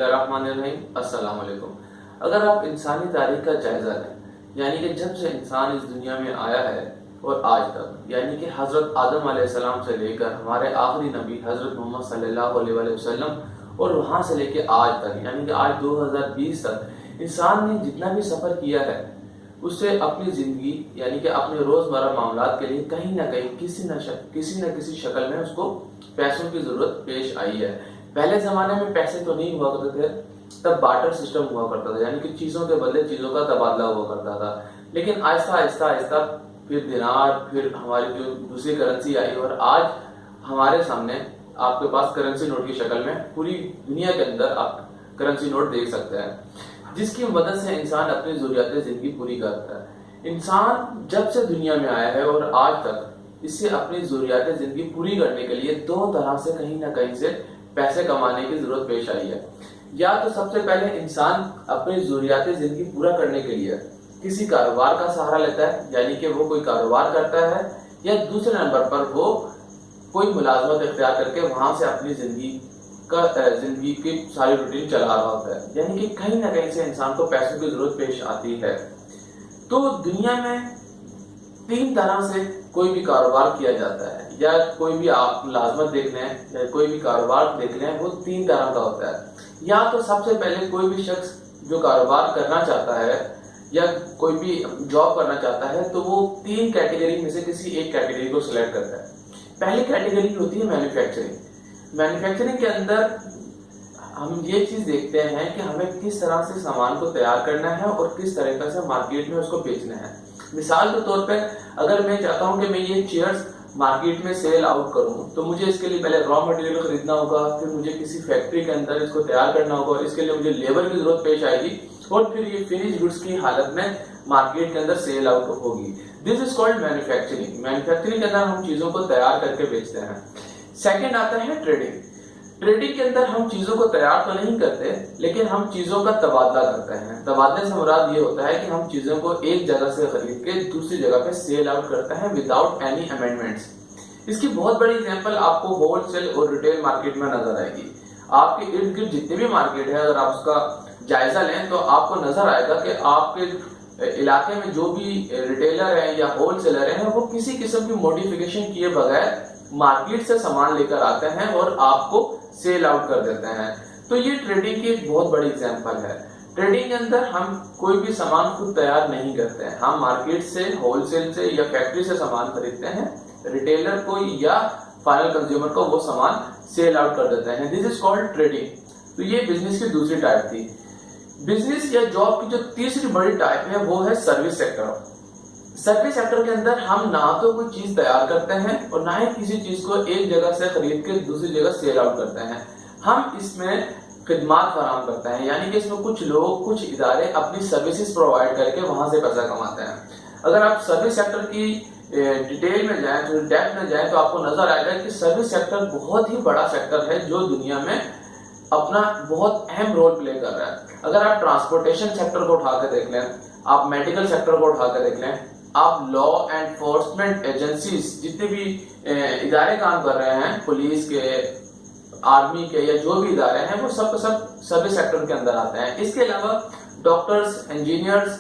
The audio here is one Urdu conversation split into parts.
الرحمن الرحیم، السلام علیکم۔ اگر آپ انسانی تاریخ کا جائزہ لیں، یعنی کہ جب سے انسان اس دنیا میں آیا ہے اور آج تک، یعنی کہ حضرت آدم علیہ السلام سے لے کر ہمارے آخری نبی حضرت محمد صلی اللہ علیہ وآلہ وسلم اور وہاں سے لے کے آج تک، یعنی کہ آج 2020 تک انسان نے جتنا بھی سفر کیا ہے اس سے اپنی زندگی یعنی کہ اپنے روزمرہ معاملات کے لیے کہیں نہ کہیں کسی نہ کسی شکل میں اس کو پیسوں کی ضرورت پیش آئی ہے۔ پہلے زمانے میں پیسے تو نہیں ہوا کرتے تھے، تب بارٹر سسٹم ہوا کرتا تھا، یعنی کہ چیزوں کے بدلے چیزوں کا تبادلہ ہوا کرتا تھا۔ لیکن آہستہ آہستہ پھر دینار، پھر ہماری جو دوسری کرنسی آئی، اور آج ہمارے سامنے آپ کے پاس کرنسی نوٹ کی شکل میں پوری دنیا کے اندر آپ کرنسی نوٹ دیکھ سکتے ہیں، جس کی مدد سے انسان اپنی ضروریات زندگی پوری کرتا ہے۔ انسان جب سے دنیا میں آیا ہے اور آج تک اس سے اپنی ضروریات زندگی پوری کرنے کے لیے دو طرح سے کہیں نہ کہیں سے پیسے کمانے کی ضرورت پیش آئی ہے۔ یا تو سب سے پہلے انسان اپنی ضروریات زندگی پورا کرنے کے لیے کسی کاروبار کا سہارا لیتا ہے، یعنی کہ وہ کوئی کاروبار کرتا ہے، یا دوسرے نمبر پر وہ کوئی ملازمت اختیار کر کے وہاں سے اپنی زندگی کی ساری روٹین چلا رہا ہوتا ہے، یعنی کہ کہیں نہ کہیں سے انسان کو پیسوں کی ضرورت پیش آتی ہے۔ تو دنیا میں تین طرح سے کوئی بھی کاروبار کیا جاتا ہے، یا کوئی بھی آپ ملازمت دیکھ لیں یا کوئی بھی کاروبار دیکھ لیں، وہ تین طرح کا ہوتا ہے۔ یا تو سب سے پہلے کوئی بھی شخص جو کاروبار کرنا چاہتا ہے یا کوئی بھی جاب کرنا چاہتا ہے تو وہ تین کیٹیگری میں سے کسی ایک کیٹیگری کو سلیکٹ کرتا ہے۔ پہلی کیٹیگری ہوتی ہے مینوفیکچرنگ۔ مینوفیکچرنگ کے اندر ہم یہ چیز دیکھتے ہیں کہ ہمیں کس طرح سے سامان کو تیار کرنا ہے اور کس طریقے سے مارکیٹ میں اس کو بیچنا ہے۔ مثال کے طور پہ اگر میں چاہتا ہوں کہ میں یہ چیئرز مارکیٹ میں سیل آؤٹ کروں تو مجھے اس کے لیے پہلے را مٹیریل خریدنا ہوگا، پھر مجھے کسی فیکٹری کے اندر اس کو تیار کرنا ہوگا، اور اس کے لیے مجھے لیبر کی ضرورت پیش آئے گی، اور پھر یہ فنش گڈس کی حالت میں مارکیٹ کے اندر سیل آؤٹ ہوگی۔ دس از کالڈ مینوفیکچرنگ۔ مینوفیکچرنگ کے اندر ہم چیزوں کو تیار کر کے بیچتے ہیں۔ سیکنڈ آتا ہے ٹریڈنگ۔ ٹریڈنگ کے اندر ہم چیزوں کو تیار تو نہیں کرتے، لیکن ہم چیزوں کا تبادلہ کرتے ہیں۔ تبادلے سے مراد یہ ہوتا ہے کہ ہم چیزوں کو ایک جگہ سے خرید کے دوسری جگہ پہ سیل آؤٹ کرتے ہیں وداؤٹ اینی امینڈمنٹس۔ اس کی بہت بڑی ایگزامپل آپ کو ہول سیل اور ریٹیل مارکیٹ میں نظر آئے گی۔ آپ کے ارد گرد جتنے بھی مارکیٹ ہے، اگر آپ اس کا جائزہ لیں تو آپ کو نظر آئے گا کہ آپ کے علاقے میں جو بھی ریٹیلر ہیں یا ہول سیلر ہیں وہ کسی قسم کی موڈیفیکیشن کیے بغیر مارکیٹ سے سامان لے کر آتے ہیں اور آپ کو سیل آؤٹ کر دیتے ہیں۔ تو یہ ٹریڈنگ کی ایک بہت بڑی ایگزامپل ہے۔ ٹریڈنگ کے اندر ہم کوئی بھی سامان خود تیار نہیں کرتے ہیں، ہم مارکیٹ سے، ہول سیل سے یا فیکٹری سے سامان خریدتے ہیں، ریٹیلر کو یا فائنل کنزیومر کو وہ سامان سیل آؤٹ کر دیتے ہیں۔ دس از کالڈ ٹریڈنگ۔ تو یہ بزنس کی دوسری ٹائپ تھی۔ بزنس یا جاب کی جو تیسری بڑی ٹائپ ہے وہ ہے سروس سیکٹر۔ سروس سیکٹر کے اندر ہم نہ تو کوئی چیز تیار کرتے ہیں اور نہ ہی کسی چیز کو ایک جگہ سے خرید کے دوسری جگہ سیل آؤٹ کرتے ہیں، ہم اس میں خدمات فراہم کرتے ہیں، یعنی کہ اس میں کچھ لوگ، کچھ ادارے اپنی سروسز پرووائڈ کر کے وہاں سے پیسہ کماتے ہیں۔ اگر آپ سروس سیکٹر کی ڈیٹیل میں جائیں، تھوڑی ڈیپتھ میں جائیں، تو آپ کو نظر آئے گا کہ سروس سیکٹر بہت ہی بڑا سیکٹر ہے جو دنیا میں اپنا بہت اہم رول پلے کر رہا ہے۔ اگر آپ ٹرانسپورٹیشن سیکٹر کو اٹھا کے دیکھ لیں، آپ میڈیکل سیکٹر کو اٹھا کے دیکھ لیں، آپ لا انفورسمنٹ ایجنسیز جتنے بھی ادارے کام کر رہے ہیں، پولیس کے، آرمی کے یا جو بھی ادارے ہیں، وہ سب سروس سیکٹر کے اندر آتے ہیں۔ اس کے علاوہ ڈاکٹرز، انجینئرز،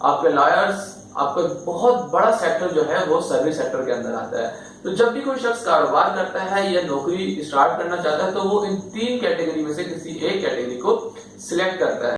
آپ کے لائرز، آپ کا بہت بڑا سیکٹر جو ہے وہ سروس سیکٹر کے اندر آتا ہے۔ تو جب بھی کوئی شخص کاروبار کرتا ہے یا نوکری اسٹارٹ کرنا چاہتا ہے تو وہ ان تین کیٹیگری میں سے کسی ایک کیٹیگری کو سلیکٹ کرتا ہے۔